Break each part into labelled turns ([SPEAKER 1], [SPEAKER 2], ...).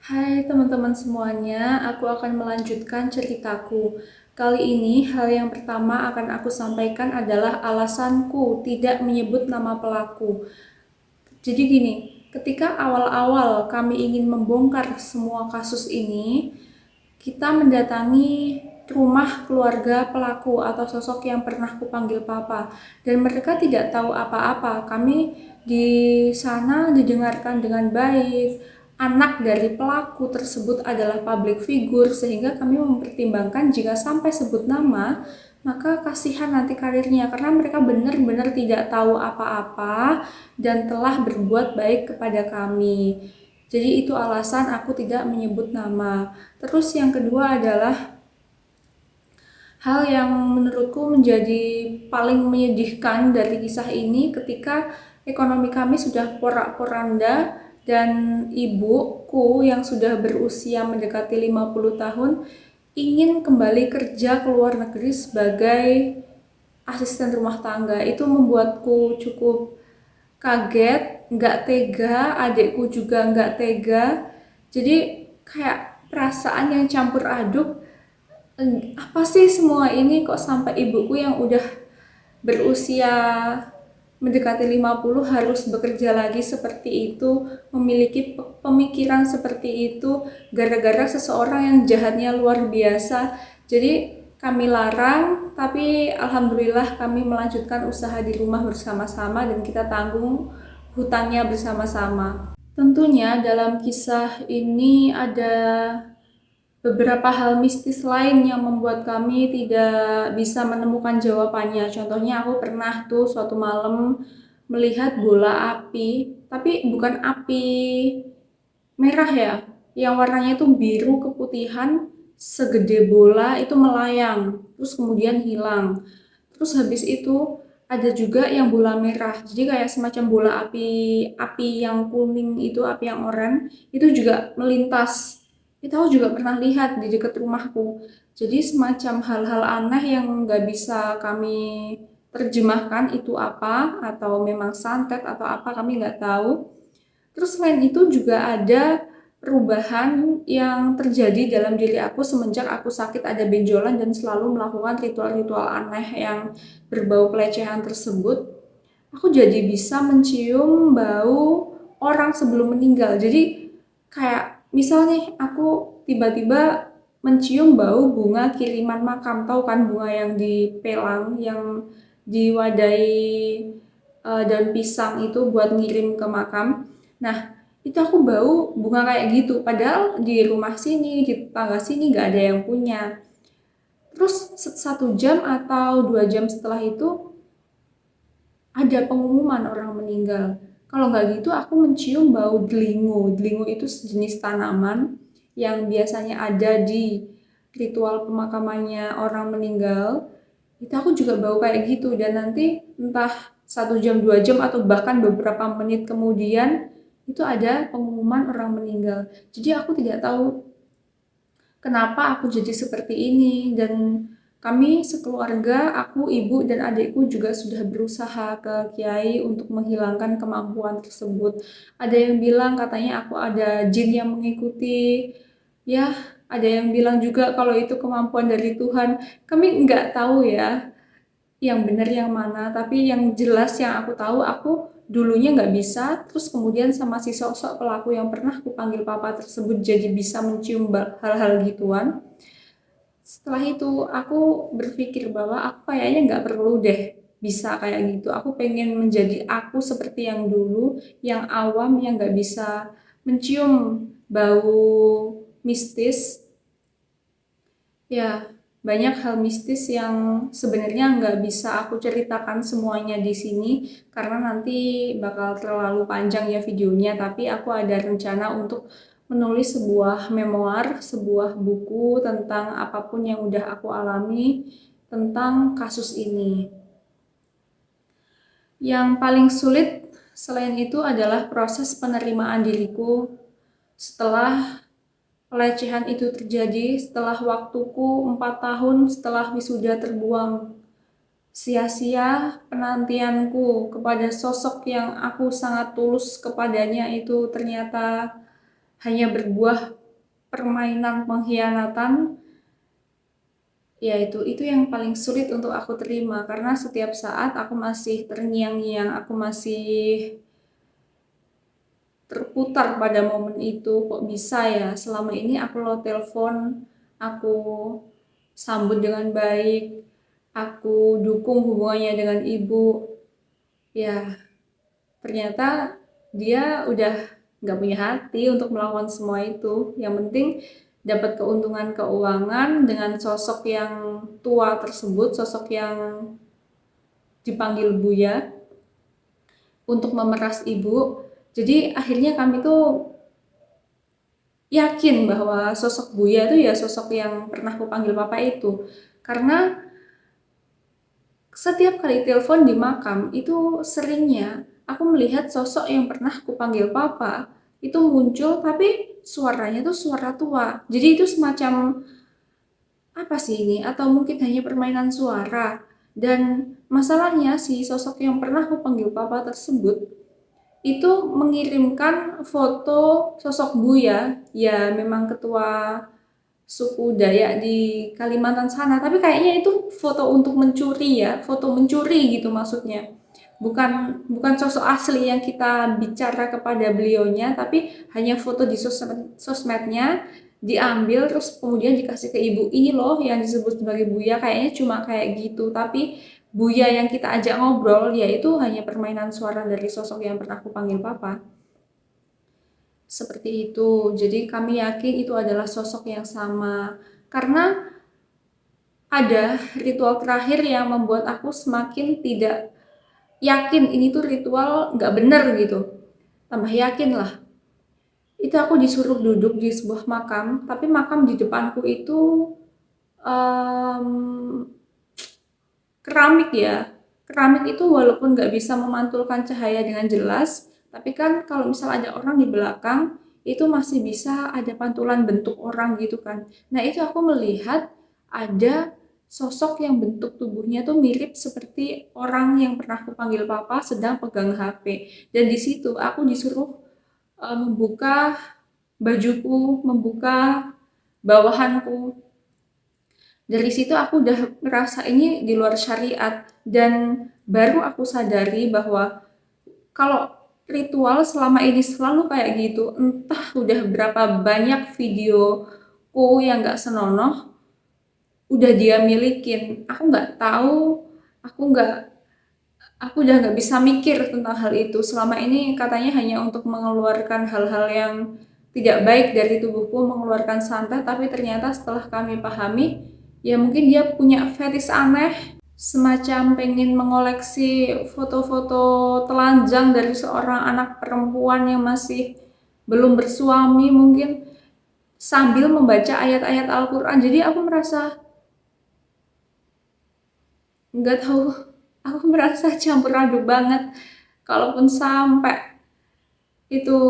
[SPEAKER 1] Hai teman-teman semuanya, aku akan melanjutkan ceritaku. Kali ini hal yang pertama akan aku sampaikan adalah alasanku tidak menyebut nama pelaku. Jadi gini, ketika awal-awal kami ingin membongkar semua kasus ini, kita mendatangi rumah keluarga pelaku atau sosok yang pernah kupanggil papa, dan mereka tidak tahu apa-apa. Kami di sana didengarkan dengan baik. Anak dari pelaku tersebut adalah public figure, sehingga kami mempertimbangkan jika sampai sebut nama, maka kasihan nanti karirnya, karena mereka benar-benar tidak tahu apa-apa dan telah berbuat baik kepada kami. Jadi itu alasan aku tidak menyebut nama. Terus yang kedua adalah hal yang menurutku menjadi paling menyedihkan dari kisah ini ketika ekonomi kami sudah porak-poranda dan ibuku yang sudah berusia mendekati 50 tahun ingin kembali kerja ke luar negeri sebagai asisten rumah tangga. Itu membuatku cukup kaget, nggak tega, adikku juga nggak tega. Jadi kayak perasaan yang campur aduk. Apa sih semua ini kok sampai ibuku yang udah berusia mendekati 50 harus bekerja lagi seperti itu, memiliki pemikiran seperti itu gara-gara seseorang yang jahatnya luar biasa. Jadi kami larang, tapi alhamdulillah kami melanjutkan usaha di rumah bersama-sama dan kita tanggung hutangnya bersama-sama. Tentunya dalam kisah ini ada beberapa hal mistis lain yang membuat kami tidak bisa menemukan jawabannya. Contohnya aku pernah tuh suatu malam melihat bola api, tapi bukan api merah ya, yang warnanya itu biru keputihan, segede bola itu melayang, terus kemudian hilang. Terus habis itu ada juga yang bola merah, jadi kayak semacam bola api, api yang kuning itu, api yang oranye, itu juga melintas. Itu aku juga pernah lihat di dekat rumahku. Jadi semacam hal-hal aneh yang nggak bisa kami terjemahkan itu apa, atau memang santet atau apa, kami nggak tahu. Terus selain itu juga ada perubahan yang terjadi dalam diri aku semenjak aku sakit, ada benjolan dan selalu melakukan ritual-ritual aneh yang berbau pelecehan tersebut. Aku jadi bisa mencium bau orang sebelum meninggal. Jadi kayak misalnya aku tiba-tiba mencium bau bunga kiriman makam, tahu kan bunga yang dipelang, yang diwadahi daun pisang itu buat ngirim ke makam. Nah, itu aku bau bunga kayak gitu, padahal di rumah sini, di tetangga sini nggak ada yang punya. Terus 1 jam atau 2 jam setelah itu ada pengumuman orang meninggal. Kalau nggak gitu aku mencium bau delingo. Delingo itu sejenis tanaman yang biasanya ada di ritual pemakamannya orang meninggal. Itu aku juga bau kayak gitu, dan nanti entah 1 jam, 2 jam, atau bahkan beberapa menit kemudian itu ada pengumuman orang meninggal. Jadi aku tidak tahu kenapa aku jadi seperti ini, dan kami sekeluarga, aku, ibu, dan adikku juga sudah berusaha ke kiai untuk menghilangkan kemampuan tersebut. Ada yang bilang katanya aku ada jin yang mengikuti, ya ada yang bilang juga kalau itu kemampuan dari Tuhan. Kami nggak tahu ya yang benar yang mana, tapi yang jelas yang aku tahu, aku dulunya nggak bisa, terus kemudian sama si sosok pelaku yang pernah aku panggil papa tersebut jadi bisa mencium hal-hal gituan. Setelah itu aku berpikir bahwa aku kayaknya nggak perlu deh bisa kayak gitu. Aku pengen menjadi aku seperti yang dulu, yang awam, yang nggak bisa mencium bau mistis. Ya, banyak hal mistis yang sebenarnya nggak bisa aku ceritakan semuanya di sini karena nanti bakal terlalu panjang ya videonya. Tapi aku ada rencana untuk menulis sebuah memoir, sebuah buku tentang apapun yang udah aku alami tentang kasus ini. Yang paling sulit selain itu adalah proses penerimaan diriku setelah pelecehan itu terjadi, setelah waktuku 4 tahun setelah wisuda terbuang. Sia-sia penantianku kepada sosok yang aku sangat tulus kepadanya itu ternyata hanya berbuah permainan pengkhianatan, ya itu yang paling sulit untuk aku terima, karena setiap saat aku masih terngiang-ngiang, aku masih terputar pada momen itu. Kok bisa ya, selama ini aku lo telepon, aku sambut dengan baik, aku dukung hubungannya dengan ibu, ya ternyata dia udah nggak punya hati untuk melakukan semua itu. Yang penting dapat keuntungan keuangan dengan sosok yang tua tersebut, sosok yang dipanggil Buya, untuk memeras ibu. Jadi akhirnya kami tuh yakin bahwa sosok Buya itu ya sosok yang pernah aku panggil papa itu. Karena setiap kali telepon di makam itu seringnya aku melihat sosok yang pernah aku panggil papa itu muncul, tapi suaranya tuh suara tua. Jadi itu semacam apa sih ini? Atau mungkin hanya permainan suara. Dan masalahnya si sosok yang pernah aku panggil papa tersebut itu mengirimkan foto sosok Buya, ya memang ketua suku Dayak di Kalimantan sana, tapi kayaknya itu foto untuk mencuri ya, foto mencuri gitu maksudnya. Bukan sosok asli yang kita bicara kepada beliaunya, tapi hanya foto di sosmednya diambil terus kemudian dikasih ke ibu. Ini loh yang disebut sebagai Buya, kayaknya cuma kayak gitu, tapi Buya yang kita ajak ngobrol yaitu hanya permainan suara dari sosok yang pernah aku panggil papa. Seperti itu. Jadi kami yakin itu adalah sosok yang sama. Karena ada ritual terakhir yang membuat aku semakin tidak yakin ini tuh ritual nggak bener gitu. Tambah yakin lah. Itu aku disuruh duduk di sebuah makam, tapi makam di depanku itu um, keramik ya. Keramik itu walaupun nggak bisa memantulkan cahaya dengan jelas, tapi kan kalau misal ada orang di belakang, itu masih bisa ada pantulan bentuk orang gitu kan. Nah itu aku melihat ada sosok yang bentuk tubuhnya tuh mirip seperti orang yang pernah aku panggil papa sedang pegang HP. Dan di situ aku disuruh membuka bajuku, membuka bawahanku. Dari situ aku udah ngerasa ini di luar syariat, dan baru aku sadari bahwa kalau ritual selama ini selalu kayak gitu, entah udah berapa banyak videoku yang gak senonoh udah dia milikin, aku nggak tahu, aku nggak aku udah nggak bisa mikir tentang hal itu. Selama ini katanya hanya untuk mengeluarkan hal-hal yang tidak baik dari tubuhku, mengeluarkan santet, tapi ternyata setelah kami pahami, ya mungkin dia punya fetish aneh, semacam pengen mengoleksi foto-foto telanjang dari seorang anak perempuan yang masih belum bersuami mungkin, sambil membaca ayat-ayat Al-Quran. Jadi aku merasa, nggak tahu, aku merasa campur aduk banget. Kalaupun sampai itu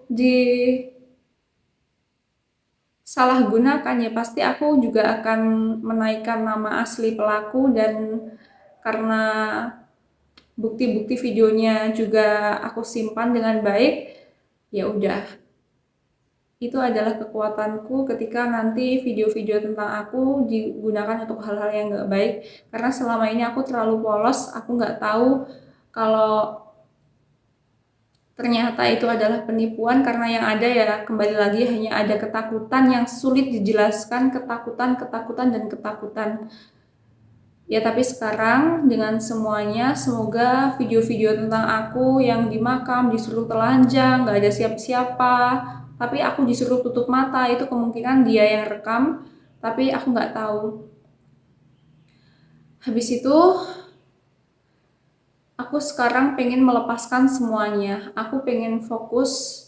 [SPEAKER 1] disalahgunakan, ya pasti aku juga akan menaikkan nama asli pelaku. Dan karena bukti-bukti videonya juga aku simpan dengan baik, ya udah, itu adalah kekuatanku ketika nanti video-video tentang aku digunakan untuk hal-hal yang gak baik. Karena selama ini aku terlalu polos, aku gak tahu kalau ternyata itu adalah penipuan. Karena yang ada ya kembali lagi hanya ada ketakutan yang sulit dijelaskan, ketakutan, dan ketakutan. Ya tapi sekarang dengan semuanya, semoga video-video tentang aku yang di makam disuruh telanjang, gak ada siapa-siapa, tapi aku disuruh tutup mata, itu kemungkinan dia yang rekam, tapi aku gak tahu. Habis itu aku sekarang pengen melepaskan semuanya. Aku pengen fokus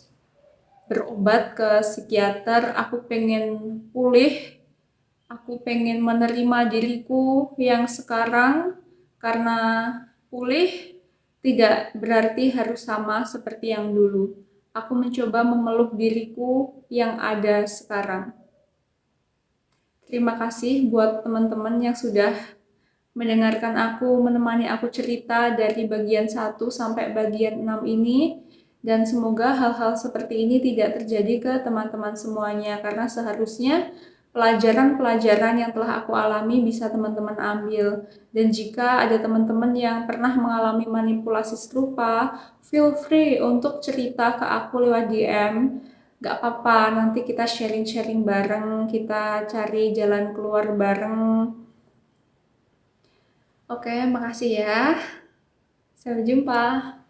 [SPEAKER 1] berobat ke psikiater, aku pengen pulih, aku pengen menerima diriku yang sekarang. Karena pulih tidak berarti harus sama seperti yang dulu. Aku mencoba memeluk diriku yang ada sekarang. Terima kasih buat teman-teman yang sudah mendengarkan aku, menemani aku cerita dari bagian 1 sampai bagian 6 ini. Dan semoga hal-hal seperti ini tidak terjadi ke teman-teman semuanya, karena seharusnya pelajaran-pelajaran yang telah aku alami bisa teman-teman ambil. Dan jika ada teman-teman yang pernah mengalami manipulasi serupa, feel free untuk cerita ke aku lewat DM. Gak apa-apa, nanti kita sharing-sharing bareng, kita cari jalan keluar bareng. Oke, makasih ya. Sampai jumpa.